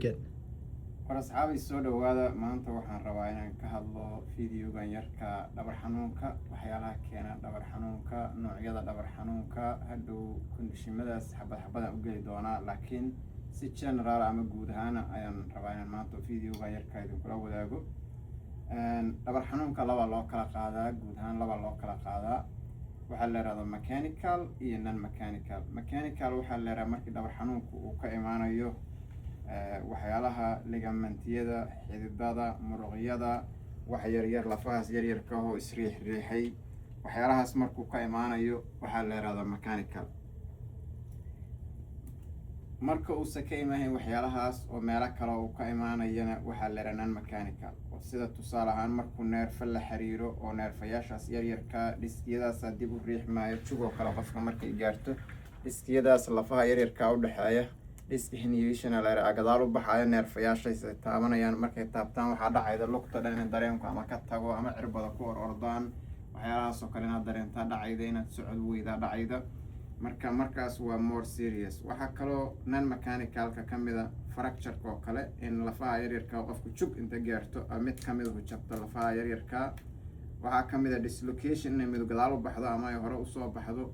Good. war asxaabi soo dhawaada maanta waxaan rabaa inaan ka hadlo fiidiyogan yarka dhabar xanuunka waxyaalaha keena dhabar xanuunka noocyada dhabar xanuunka hadhow kondishimadaas xabadaan u geli doonaa laakiin si general ama guud ahaan ayaan rabaa inaan maanta fiidiyogan yarka idinkula wadaago. Dhabar xanuunka laba loo kala qaadaa, guud ahaan laba loo kala qaadaa. waxaa la yiraahdaa mechanical iyo non mechanical. Mechanical waxaa la yiraahdaa markii dhabar xanuunku uu ka imaanayo waxyaalaha ligamentiyada, xididada, muruqyada, wax yaryar lafahaas yaryarka oo isriixriixay, waxyaalahaas markuu ka imaanayo waxaa la yiraahdaa mechanical. marka uu ka imaanayo waxyaalahaas oo meelo kale uu ka imaanayana waxaa la yiraahdaa non mechanical. sida tusaale ahaan markuu neerfa la xiriiro oo neerfayaashaas yaryarka dhiskiyadaas dib u riixmaayo jugoo kale qofka markay gaarto dhiskiyadaas lafaha yaryarka u dhexeeya disk herniation la gadaal u baxayo neerfayaashaas ay taabanayaan. markay taabtaan waxaa dhacayda lugta dhan in dareenku ama ka tago ama cirbada ku ordaan, waxyaalahaas oo kale inaad dareentaa dhacayda, inaad socod weydaa dhacayda. markaas waa more serious. waxaa kaloo non mechanicalka ka mida fractureka oo kale, in lafaha yaryarka qofku jug inta gaarto mid ka mid u jabto lafaha yaryarka. waxaa ka mid a dislocation inay mid gadaal u baxdo ama ay hore usoo baxdo.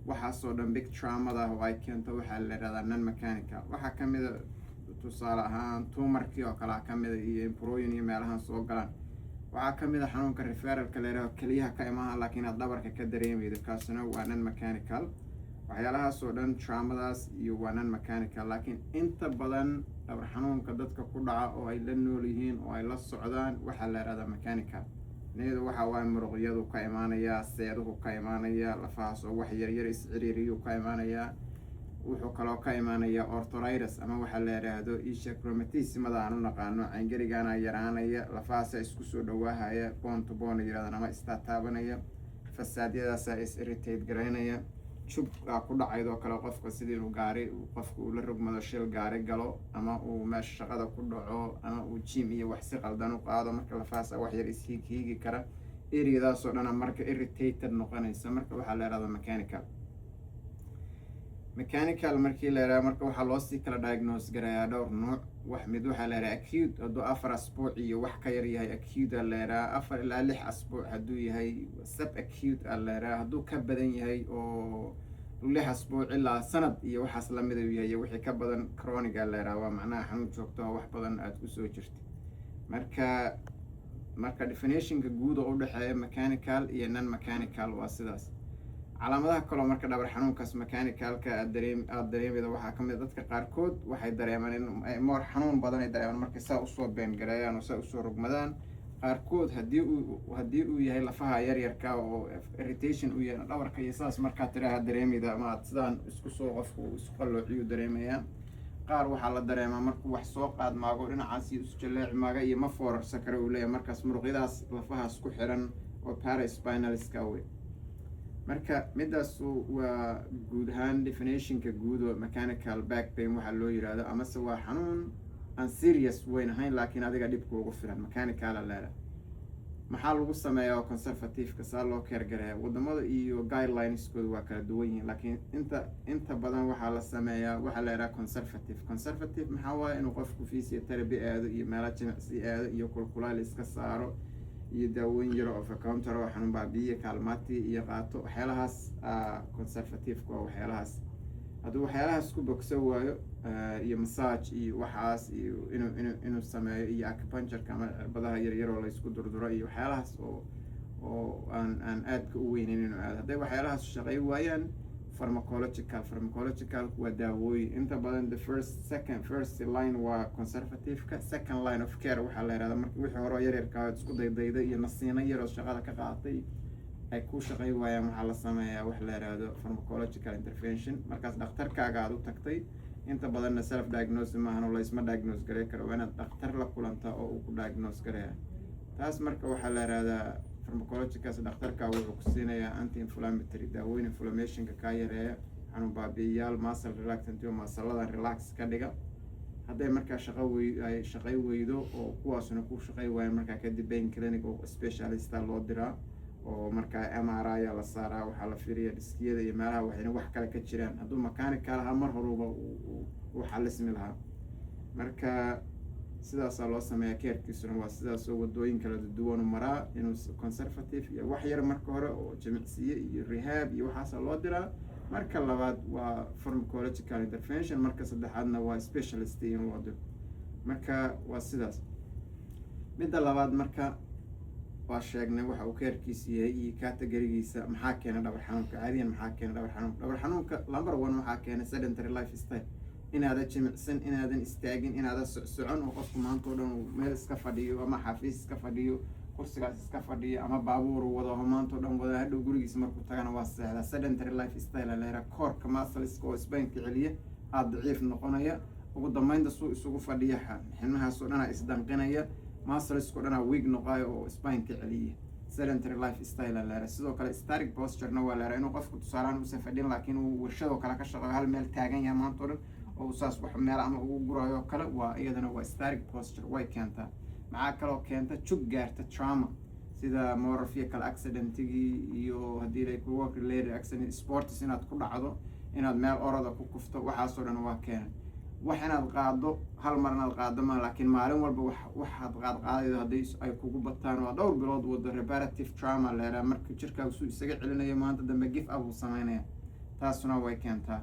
waxaasoo dhan big traumada oo ay keento waxaa la yidhahdaa non mechanical. waxaa ka mid a tusaale ahaan tumarkii oo kale ka mid a iyo imbrooyin iyo meelahan soo galaan. waxaa ka mid a xanuunka referalka la yidhahdo keliyaha ka imaha laakiin aad dhabarka ka dareemaydo, kaasina waa non mechanical. waxyaalahaasoo dhan traumadaas iyo waa non mechanical. laakiin inta badan dhabar xanuunka dadka ku dhaca oo ay la nool yihiin oo ay la socdaan waxaa la yidhahdaa mechanical. niyadu waxa waa muruqyadu ka imaanaya, seeduhu ka imaanaya, lafahaas oo wax yaryar isciriiriyu ka imaanaya. wuxuu kaloo ka imaanaya arthritis ama waxaa la yidhaahdo isha rheumatismada aan u naqaano, cangerigaana yaraanaya, lafahaasa isku soo dhawaahaya, bone to bone yirahdaan ama istaataabanaya, fasaadyadaasa is irritate garaynaya, jug ku dhacaydoo kale qofka sidii uu gaari qofka uu la rogmado shil gaari galo ama uu meesha shaqada ku dhaco ama uu jim iyo wax si qaldan u qaado, marka lafahaas wax yar ishiigi kara eriyadaasoo dhana marka irritated noqonaysa. marka waxaa la yidhahdaa mechanical. markii la yidhahdo marka waxaa loo sii kala diagnose garayaa dhowr nuuc. mid waxaa la yidhaha acute, hadduu 4 asbuuc iyo wax ka yar yahay acute a la yidhaha. 4 ilaa 6 asbuuc hadduu yahay sub acute a la yidhaha. hadduu ka badan yahay oo 6 asbuuc ilaa sanad iyo waxaas lamid u yahay wixii ka badan chronic a la yidhaha. waa macnaha xanuun joogto oo wax badan aad kusoo jirta. marka definitionka guud oo u dhexeeya mechanical iyo non mechanical waa sidaas. calaamadaha kaloo marka dhabar xanuunkaas mechanicalka aad dareemayda waxaa ka mid dadka qaarkood waxay dareemaan in moor xanuun badan ay dareemaan markay saa usoo beengareeyaan oo saa usoo rogmadaan. qaarkood haddii uu yahay lafaha yaryarka oo irritation u yahay dhabarka iyo saas markaa tiraha dareemayda ama aad sidaan isku soo qofku isku qalloociyu dareemayaan. qaar waxaa la dareemaa markuu wax soo qaad maago dhinacaas iyo isjaleeci maaga iyo ma foorarsa kare uu leeyahay, markaas muruqyadaas lafahaas ku xiran oo paraspinaliska wey. marka midaas waa guud ahaan definitionka guud oo mechanical back pain waxaa loo yiraahdo, amase waa xanuun aan serious weyn ahayn laakiin adiga dhibka ugu filan mechanical a leedahay. maxaa lagu sameeyaa oo conservative-ka saa loo keergareeya? wadamada iyo guidelineskooda waa kala duwan yihiin, laakiin inta badan waxaa la sameeyaa waxaa la yidhaha conservative. maxaa waaye inuu qofku physiotherapy aado iyo meelo jimicsi aado iyo kulkulaal iska saaro iyo daawooyin yaro oo counter oo xanuun baabi'iye kaalmaati iyo qaato. waxyaalahaas conservative-ka waa waxyaalahaas. hadduu waxyaalahaas ku bogso waayo iyo massage iyo waxaas iyo inuu sameeyo iyo acupuncture-ka ama cirbadaha yaryar oo laysku durduro iyo waxyaalahaas oo aan aadka u weyneyn inuu aado. hadday waxyaalahaas shaqay waayaan pharmacological waa daawooyin. inta badan the first line waa conservative-ka. second line of care waxaa la yidhahdaa marka wixii hore yaryarka isku daydayda iyo nasiino yaroo shaqada ka qaadatay ay ku shaqay waayaan waxaa la sameeyaa wax la yidhaahdo pharmacological intervention. markaas dhakhtarkaaga aad u tagtay, inta badanna self diagnose maahan oo laysma diagnose garey karo, waa inaad dhakhtar la kulanta oo uu ku diagnose gareeya. taas marka waxaa la yidhahdaa pharmacologicaas dhakhtarka wuxuu ku siinayaa anti-inflammatory daawooyin inflammationka kaa yareeya, xanuun baabi'iyaal, muscle relaxant iyo masalladan relax ka dhiga. hadday markaa shaqay weydo oo kuwaasuna ku shaqay waayaan markaa kadib pain clinic oo specialista loo diraa oo markaa MRI la saaraa. waxaa la fiiriyaa dhiskiyada iyo meelaha waxayna wax kale ka jiraan. hadduu mechanical ahaa mar horuba uu xalismi lahaa. marka sidaasaa loo sameeyaa keerkiisuna waa sidaasoo wadooyin kala duwan maraa inuu conservative iyo wax yar marka hore oo jimicsiye iyo rehab iyo waxaasa loo diraa. marka labaad waa pharmacological intervention, marka saddexaadna waa specialist in loo diro. marka waa sidaas. midda labaad marka waa sheegnay waxa uu keerkiisa yahay iyo categorigiisa. maxaa keena dhabar xanuunka? caadiyan maxaa keena dhabar xanuunka? dhabar xanuunka number one waxaa keena sedentary lifestyle, inaadan jimicsan, inaadan istaagin, inaadan socon oo qofku maanta oo dhan meel iska fadhiyo ama xafiis iska fadhiyo, kursigaas iska fadhiyo ama baabuur wado maanta oo dhan wada, hadhow gurigiisa markuu tagana waa seexda. sedentary lifestyle la yiraahdo koorka muscleska oo isbaanka celiya aad daciif noqonaya, ugu dambeynta suu isugu fadhiya xilmahaas oo dhan isdanqinaya, muscleska oo dhan weak noqayo oo isbaanka celiya. sedentary lifestyle la yiraahdo. sidoo kale static posture-na waa la yiraahdaa inuu qofku tusaale uusan fadhin laakiin uu warshado kale ka shaqeeyo, hal meel taagan yahay maanta oo dhan oo saas wax meel ama ugu gurayo kale, waa iyadana waa static posture way keentaa. maxaa kaloo keenta jug gaarta trauma sida motor vehicle accidentigii iyo haddii ay ku work related accident, sports inaad ku dhacdo, inaad meel orada ku kufto, waxaasoo dhan waa keena. wax inaad qaado hal mar inaad qaado ma, laakiin maalin walba waxaad qaadaydo haddii ay kugu bataan waa dhowr bilood wado reparative trauma la yiraahdo. marka jirkaagu suu isaga celinayo maanta dambe give up uu sameynaya, taasuna way keentaa.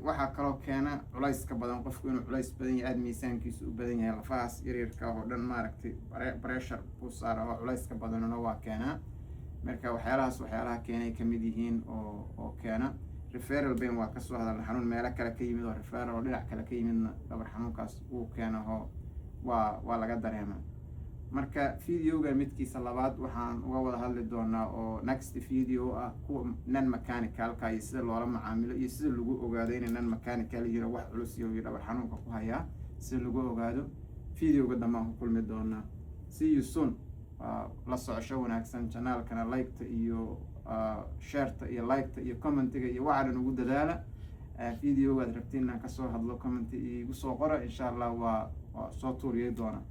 waxaa kaloo keena culayska badan, qofku inuu culays badan yahay, aada miisaankiisu u badan yahay, lafahaas yaryarka oo dhan maaragtay pressure buu saara oo culayska badanuna waa keenaa. marka waxyaalaha keenay kamid yihiin oo keena. referral pain waa kasoo hadalna, xanuun meelo kale ka yimid oo referral oo dhinac kale ka yimidna dhabar xanuunkaas uu keeno oo waa laga dareemaa. marka videoga midkiisa labaad waxaan uga wada hadli doonaa oo next video ah kuwa non mechanicalka iyo sida loola macaamilo iyo sida lagu ogaado inay non mechanical yihiin, wax culus iyo dhabar xanuunka ku hayaa sida lagu ogaado. videoga dambe aan ku kulmi doonaa. see you soon. la socosho wanaagsan, channelkana like-ta iyo share-ta iyo like-ta iyo commentiga iyo waxa dhan ugu dadaala. videogaad rabtiin inaan kasoo hadlo comment igu soo qora, insha Allah waa soo tuuriyay doonaa.